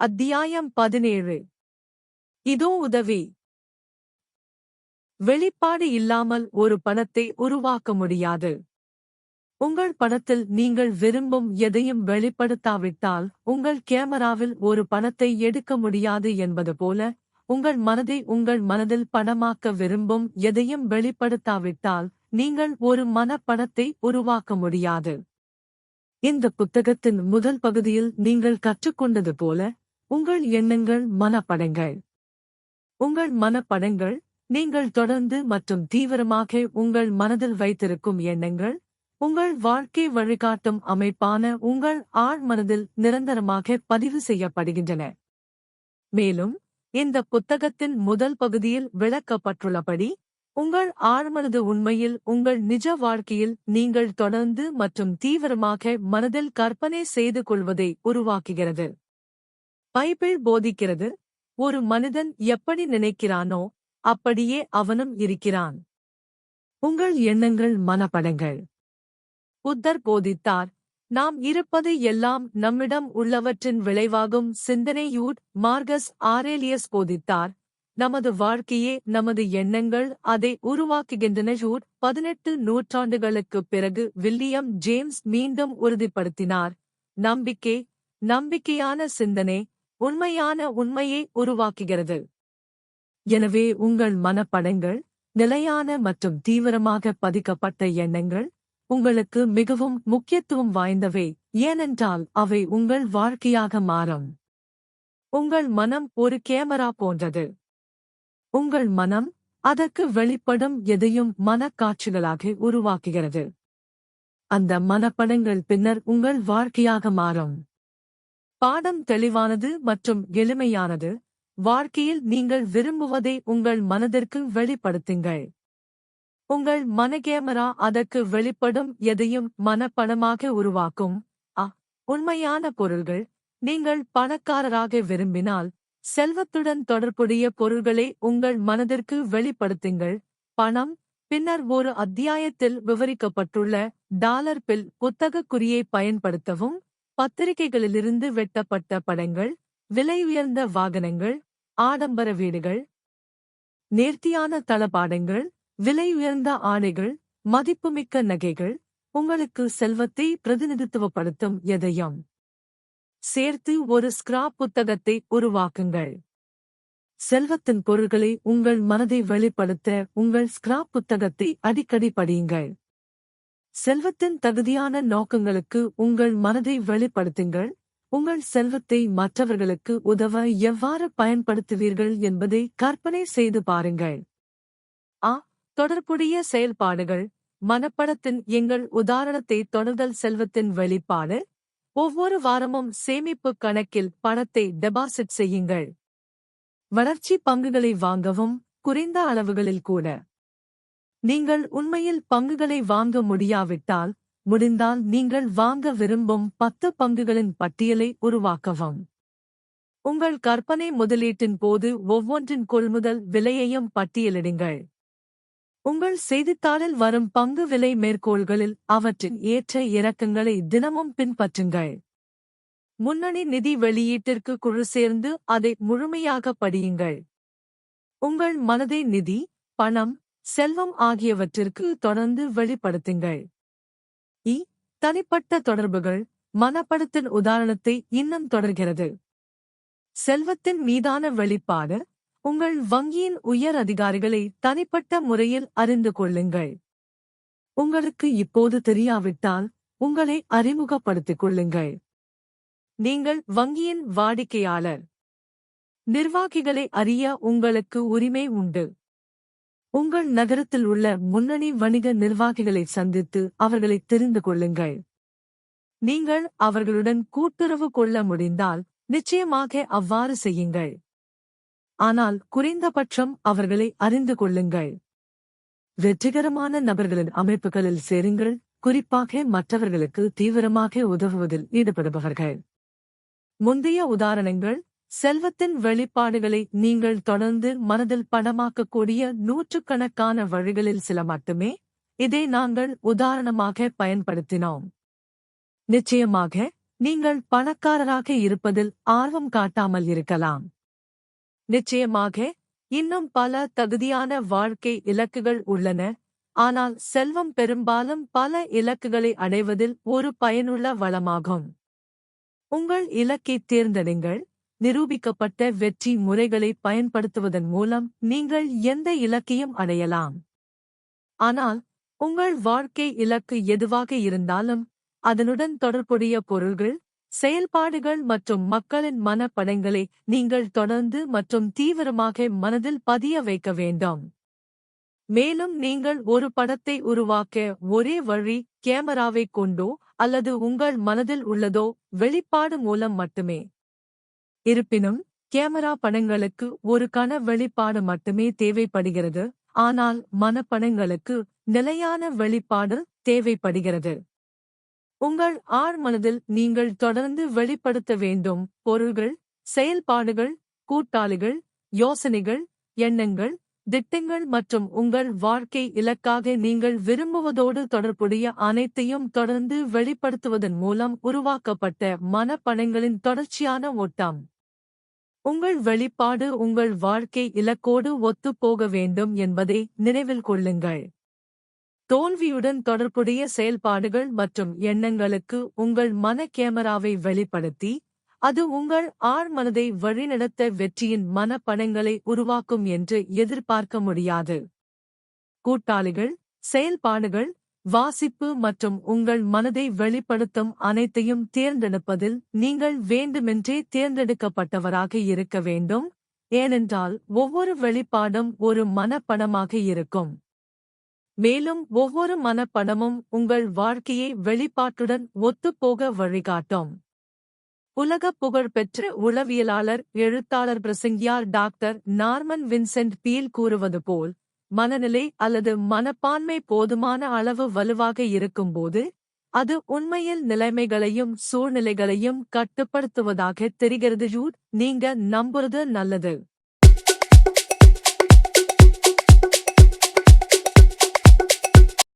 அத்தியாயம் 17. இதோ உதவி. வெளிப்பாடு இல்லாமல் ஒரு பணத்தை உருவாக்க முடியாது. உங்கள் பணத்தில் நீங்கள் விரும்பும் எதையும் வெளிப்படுத்தாவிட்டால் உங்கள் கேமராவில் ஒரு பணத்தை எடுக்க முடியாது என்பது போல, உங்கள் மனதை உங்கள் மனதில் பணமாக்க விரும்பும் எதையும் வெளிப்படுத்தாவிட்டால் நீங்கள் ஒரு மனப்படத்தை உருவாக்க முடியாது. இந்த புத்தகத்தின் முதல் பகுதியில் நீங்கள் கற்றுக்கொண்டது போல, உங்கள் எண்ணங்கள் மனப்படங்கள். உங்கள் மனப்படங்கள், நீங்கள் தொடர்ந்து மற்றும் தீவிரமாக உங்கள் மனதில் வைத்திருக்கும் எண்ணங்கள், உங்கள் வாழ்க்கை வழிகாட்டும் அமைப்பான உங்கள் ஆழ்மனதில் நிரந்தரமாக பதிவு செய்யப்படுகின்றன. மேலும், இந்த புத்தகத்தின் முதல் பகுதியில் விளக்கப்பட்டுள்ளபடி, உங்கள் ஆழ்மனது உண்மையில் உங்கள் நிஜ வாழ்க்கையில் நீங்கள் தொடர்ந்து மற்றும் தீவிரமாக மனதில் கற்பனை செய்து கொள்வதை உருவாக்குகிறது. பைபிள் போதிக்கிறது, ஒரு மனிதன் எப்படி நினைக்கிறானோ அப்படியே அவனும் இருக்கிறான். உங்கள் எண்ணங்கள் மனப்படங்கள். புத்தர் போதித்தார், நாம் இருப்பது எல்லாம் நம்மிடம் உள்ளவற்றின் விளைவாகும் சிந்தனையூட். மார்கஸ் ஆரேலியஸ் போதித்தார், நமது வாழ்க்கையே நமது எண்ணங்கள் அதை உருவாக்குகின்றன. 18 நூற்றாண்டுகளுக்குப் பிறகு வில்லியம் ஜேம்ஸ் மீண்டும் உறுதிப்படுத்தினார், நம்பிக்கையான சிந்தனை உண்மையான உண்மையை உருவாக்குகிறது. எனவே உங்கள் மனப்படங்கள், நிலையான மற்றும் தீவிரமாக பதிக்கப்பட்ட எண்ணங்கள், உங்களுக்கு மிகவும் முக்கியத்துவம் வாய்ந்தவை, ஏனென்றால் அவை உங்கள் வாழ்க்கையாக மாறும். உங்கள் மனம் ஒரு கேமரா போன்றது. உங்கள் மனம், அதற்கு வெளிப்படும் எதையும் மனக்காட்சிகளாக உருவாக்குகிறது. அந்த மனப்படங்கள் பின்னர் உங்கள் வாழ்க்கையாக மாறும். பாடம் தெளிவானது மற்றும் எளிமையானது. வாழ்க்கையில் நீங்கள் விரும்புவதை உங்கள் மனதிற்கு வெளிப்படுத்துங்கள். உங்கள் மனகேமரா அதற்கு வெளிப்படும் எதையும் மனப்படமாக உருவாக்கும். உண்மையான பொருள்கள். நீங்கள் பணக்காரராக விரும்பினால், செல்வத்துடன் தொடர்புடைய பொருள்களை உங்கள் மனதிற்கு வெளிப்படுத்துங்கள். பணம். பின்னர் ஒரு அத்தியாயத்தில் விவரிக்கப்பட்டுள்ள டாலர் பில் புத்தகக் குறியை பயன்படுத்தவும். பத்திரிகைகளிலிருந்து வெட்டப்பட்ட படங்கள், விலை உயர்ந்த வாகனங்கள், ஆடம்பர வீடுகள், நேர்த்தியான தளபாடங்கள், விலை உயர்ந்த ஆடைகள், மதிப்புமிக்க நகைகள், உங்களுக்கு செல்வத்தை பிரதிநிதித்துவப்படுத்தும் எதையும் சேர்த்து ஒரு ஸ்கிராப் புத்தகத்தை உருவாக்குங்கள். செல்வத்தின் பொருள்களை உங்கள் மனதை வெளிப்படுத்த உங்கள் ஸ்கிராப் புத்தகத்தை அடிக்கடி படியுங்கள். செல்வத்தின் தகுதியான நோக்கங்களுக்கு உங்கள் மனதை வெளிப்படுத்துங்கள். உங்கள் செல்வத்தை மற்றவர்களுக்கு உதவ எவ்வாறு பயன்படுத்துவீர்கள் என்பதை கற்பனை செய்து பாருங்கள். தொடர்புடைய செயல்பாடுகள். மனப்படத்தின் எங்கள் உதாரணத்தை தொடர்தல். செல்வத்தின் வெளிப்பாடு. ஒவ்வொரு வாரமும் சேமிப்பு கணக்கில் பணத்தை டெபாசிட் செய்யுங்கள். வளர்ச்சி பங்குகளை வாங்கவும், குறைந்த அளவுகளில் கூட. நீங்கள் உண்மையில் பங்குகளை வாங்க முடியாவிட்டால், முடிந்தால் நீங்கள் வாங்க விரும்பும் 10 பங்குகளின் பட்டியலை உருவாக்கவும். உங்கள் கற்பனை முதலீட்டின் போது ஒவ்வொன்றின் கொள்முதல் விலையையும் பட்டியலிடுங்கள். உங்கள் செய்தித்தாளில் வரும் பங்கு விலை மேற்கோள்களில் அவற்றின் ஏற்ற இறக்கங்களை தினமும் பின்பற்றுங்கள். முன்னணி நிதி வெளியீட்டிற்கு குழு சேர்ந்து அதை முழுமையாக படியுங்கள். உங்கள் மனதை நிதி, பணம், செல்வம் ஆகியவற்றிற்கு தொடர்ந்து வெளிப்படுத்துங்கள். தனிப்பட்ட தொடர்புகள். மனப்படத்தின் உதாரணத்தை இன்னும் தொடர்கிறது. செல்வத்தின் மீதான வெளிப்பாடு. உங்கள் வங்கியின் உயர் அதிகாரிகளை தனிப்பட்ட முறையில் அறிந்து கொள்ளுங்கள். உங்களுக்கு இப்போது தெரியாவிட்டால் உங்களை அறிமுகப்படுத்திக் கொள்ளுங்கள். நீங்கள் வங்கியின் வாடிக்கையாளர். நிர்வாகிகளை அறிய உங்களுக்கு உரிமை உண்டு. உங்கள் நகரத்தில் உள்ள முன்னணி வணிக நிர்வாகிகளை சந்தித்து அவர்களை தெரிந்து கொள்ளுங்கள். நீங்கள் அவர்களுடன் கூட்டுறவு கொள்ள முடிந்தால் நிச்சயமாக அவ்வாறு செய்யுங்கள். ஆனால் குறைந்தபட்சம் அவர்களை அறிந்து கொள்ளுங்கள். வெற்றிகரமான நபர்களின் அமைப்புகளில் சேருங்கள், குறிப்பாக மற்றவர்களுக்கு தீவிரமாக உதவுவதில் ஈடுபடுபவர்கள். முந்தைய உதாரணங்கள். செல்வத்தின் வெளிப்பாடுகளை நீங்கள் தொடர்ந்து மனதில் படமாக்கக்கூடிய நூற்றுக்கணக்கான வழிகளில் சில மட்டுமே. இதை நாங்கள் உதாரணமாக பயன்படுத்தினோம். நிச்சயமாக, நீங்கள் பணக்காரராக இருப்பதில் ஆர்வம் காட்டாமல் இருக்கலாம். நிச்சயமாக, இன்னும் பல தகுதியான வாழ்க்கை இலக்குகள் உள்ளன, ஆனால் செல்வம் பெரும்பாலும் பல இலக்குகளை அடைவதில் ஒரு பயனுள்ள வளமாகும். உங்கள் இலக்கைத் தேர்ந்தெடுங்கள். நிரூபிக்கப்பட்ட வெற்றி முறைகளை பயன்படுத்துவதன் மூலம் நீங்கள் எந்த இலக்கையும் அடையலாம். ஆனால், உங்கள் வாழ்க்கை இலக்கு எதுவாக இருந்தாலும், அதனுடன் தொடர்புடைய பொருள்கள், செயல்பாடுகள் மற்றும் மக்களின் மனப்படங்களை நீங்கள் தொடர்ந்து மற்றும் தீவிரமாக மனதில் பதிய வைக்க வேண்டும். மேலும் நீங்கள் ஒரு படத்தை உருவாக்க ஒரே வழி கேமராவைக் கொண்டோ அல்லது உங்கள் மனதில் உள்ளதோ வெளிப்பாடு மூலம் மட்டுமே. இருப்பினும், கேமரா படங்களுக்கு ஒரு கண வெளிப்பாடு மட்டுமே தேவைப்படுகிறது, ஆனால் மனப்படங்களுக்கு நிலையான வெளிப்பாடு தேவைப்படுகிறது. உங்கள் ஆழ்மனதில் நீங்கள் தொடர்ந்து வெளிப்படுத்த வேண்டும் பொருள்கள், செயல்பாடுகள், கூட்டாளிகள், யோசனைகள், எண்ணங்கள், திட்டங்கள் மற்றும் உங்கள் வாழ்க்கை இலக்காக நீங்கள் விரும்புவதோடு தொடர்புடைய அனைத்தையும் தொடர்ந்து வெளிப்படுத்துவதன் மூலம் உருவாக்கப்பட்ட மனப்படங்களின் தொடர்ச்சியான ஓட்டம். உங்கள் வெளிப்பாடு உங்கள் வாழ்க்கை இலக்கோடு ஒத்துப்போக வேண்டும் என்பதை நினைவில் கொள்ளுங்கள். தோல்வியுடன் தொடர்புடைய செயல்பாடுகள் மற்றும் எண்ணங்களுக்கு உங்கள் மன கேமராவை வெளிப்படுத்தி, அது உங்கள் ஆழ்மனதை வழிநடத்த வெற்றியின் மனப்படங்களை உருவாக்கும் என்று எதிர்பார்க்க முடியாது. கூட்டாளிகள், செயல்பாடுகள், வாசிப்பு மற்றும் உங்கள் மனதை வெளிப்படுத்தும் அனைத்தையும் தேர்ந்தெடுப்பதில் நீங்கள் வேண்டுமென்றே தேர்ந்தெடுக்கப்பட்டவராக இருக்க வேண்டும், ஏனென்றால் ஒவ்வொரு வெளிப்பாடும் ஒரு மனப்படமாக இருக்கும். மேலும் ஒவ்வொரு மனப்படமும் உங்கள் வாழ்க்கையை வெளிப்பாட்டுடன் ஒத்துப்போக வழிகாட்டும். உலக புகழ்பெற்ற உளவியலாளர், எழுத்தாளர், பிரசங்கியார் டாக்டர் நார்மன் வின்சென்ட் பீல் கூறுவது போல், மனநிலை அல்லது மனப்பான்மை போதுமான அளவு வலுவாக இருக்கும்போது, அது உண்மையில் நிலைமைகளையும் சூழ்நிலைகளையும் கட்டுப்படுத்துவதாக தெரிகிறது. நீங்க நம்புறது நல்லது.